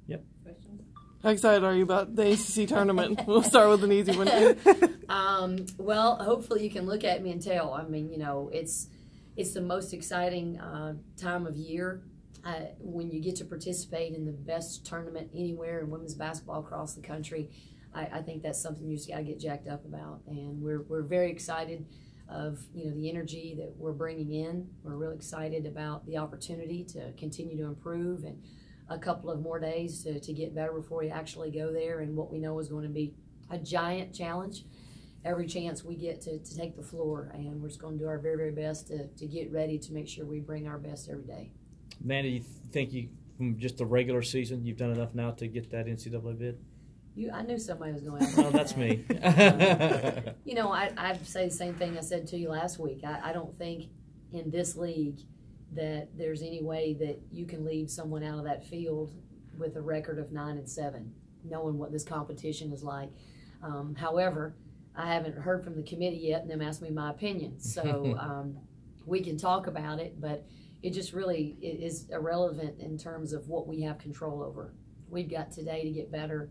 Yep. Questions? How excited are you about the ACC tournament? We'll start with an easy one. Well, hopefully you can look at me and tell. I mean, it's the most exciting time of year when you get to participate in the best tournament anywhere in women's basketball across the country. I think that's something you just got to get jacked up about, and we're very excited of the energy that we're bringing in. We're really excited about the opportunity to continue to improve and a couple of more days to get better before we actually go there, and what we know is going to be a giant challenge every chance we get to take the floor, and we're just going to do our very, very best to get ready to make sure we bring our best every day. Amanda, you think from just the regular season, you've done enough now to get that NCAA bid? I knew somebody was going to ask. Oh, that's me. I say the same thing I said to you last week. I don't think in this league that there's any way that you can leave someone out of that field with a record of 9-7, knowing what this competition is like. However, I haven't heard from the committee yet, and them asked me my opinion. So we can talk about it, but it just really is irrelevant in terms of what we have control over. We've got today to get better.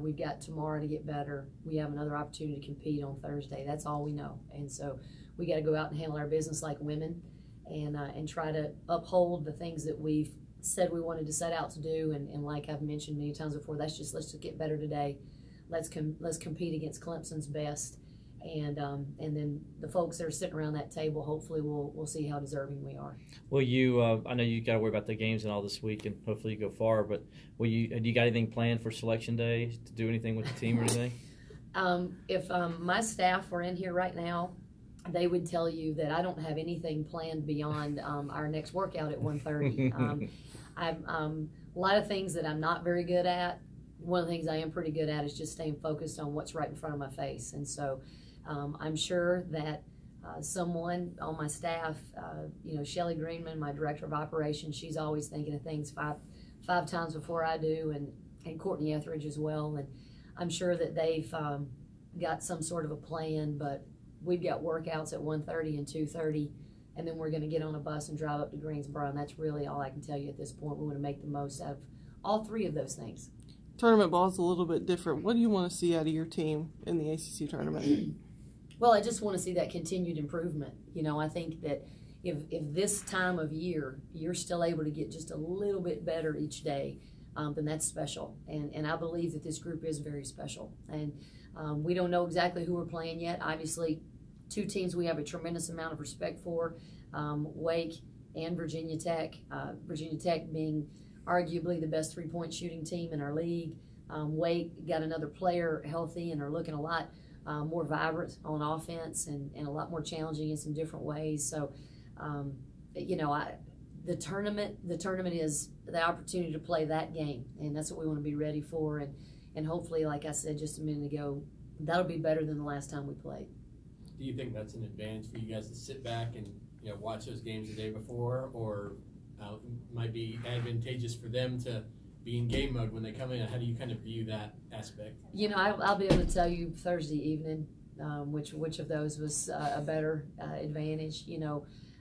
We've got tomorrow to get better. We have another opportunity to compete on Thursday. That's all we know. And so we got to go out and handle our business like women and try to uphold the things that we've said we wanted to set out to do. And like I've mentioned many times before, let's just get better today. Let's compete against Clemson's best. And then the folks that are sitting around that table, hopefully we'll see how deserving we are. Well, I know you got to worry about the games and all this week, and hopefully you go far. But do you got anything planned for selection day to do anything with the team or anything? If my staff were in here right now, they would tell you that I don't have anything planned beyond our next workout at 1:30. A lot of things that I'm not very good at. One of the things I am pretty good at is just staying focused on what's right in front of my face, and so. I'm sure that someone on my staff, Shelly Greenman, my director of operations, she's always thinking of things five times before I do, and Courtney Etheridge as well. And I'm sure that they've got some sort of a plan, but we've got workouts at 1:30 and 2:30, and then we're going to get on a bus and drive up to Greensboro, and that's really all I can tell you at this point. We want to make the most out of all three of those things. Tournament ball is a little bit different. What do you want to see out of your team in the ACC tournament? Well, I just want to see that continued improvement. I think that if this time of year you're still able to get just a little bit better each day, then that's special. And I believe that this group is very special. And we don't know exactly who we're playing yet. Obviously, two teams we have a tremendous amount of respect for, Wake and Virginia Tech. Virginia Tech being arguably the best three-point shooting team in our league. Wake got another player healthy and are looking a lot more vibrant on offense and a lot more challenging in some different ways. So, the tournament is the opportunity to play that game, and that's what we want to be ready for. And hopefully, like I said just a minute ago, that'll be better than the last time we played. Do you think that's an advantage for you guys to sit back and watch those games the day before, or might be advantageous for them to be in game mode when they come in? How do you kind of view that aspect? I'll be able to tell you Thursday evening which of those was a better advantage.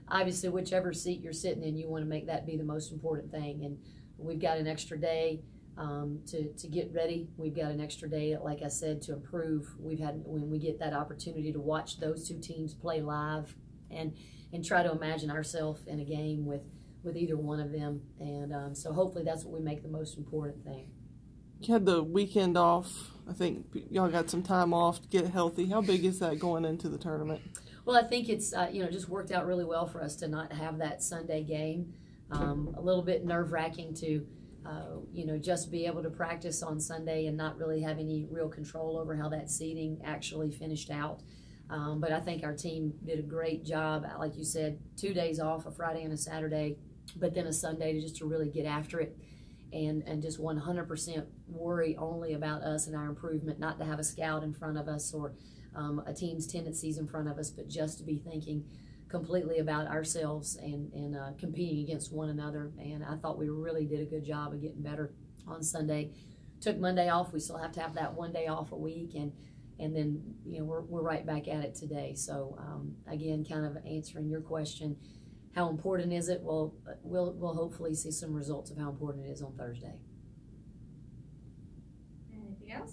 Obviously, whichever seat you're sitting in, you want to make that be the most important thing. And we've got an extra day to get ready. We've got an extra day, like I said, to improve. When we get that opportunity to watch those two teams play live and try to imagine ourselves in a game with either one of them, and so hopefully that's what we make the most important thing. You had the weekend off. I think y'all got some time off to get healthy. How big is that going into the tournament? Well, I think it's just worked out really well for us to not have that Sunday game. A little bit nerve-wracking to just be able to practice on Sunday and not really have any real control over how that seeding actually finished out. But I think our team did a great job. Like you said, 2 days off, a Friday and a Saturday, but then a Sunday to really get after it and just 100% worry only about us and our improvement, not to have a scout in front of us or a team's tendencies in front of us, but just to be thinking completely about ourselves and competing against one another. And I thought we really did a good job of getting better on Sunday. Took Monday off. We still have to have that 1 day off a week, and then we're right back at it today. So again, kind of answering your question, how important is it? Well, we'll hopefully see some results of how important it is on Thursday. Anything else?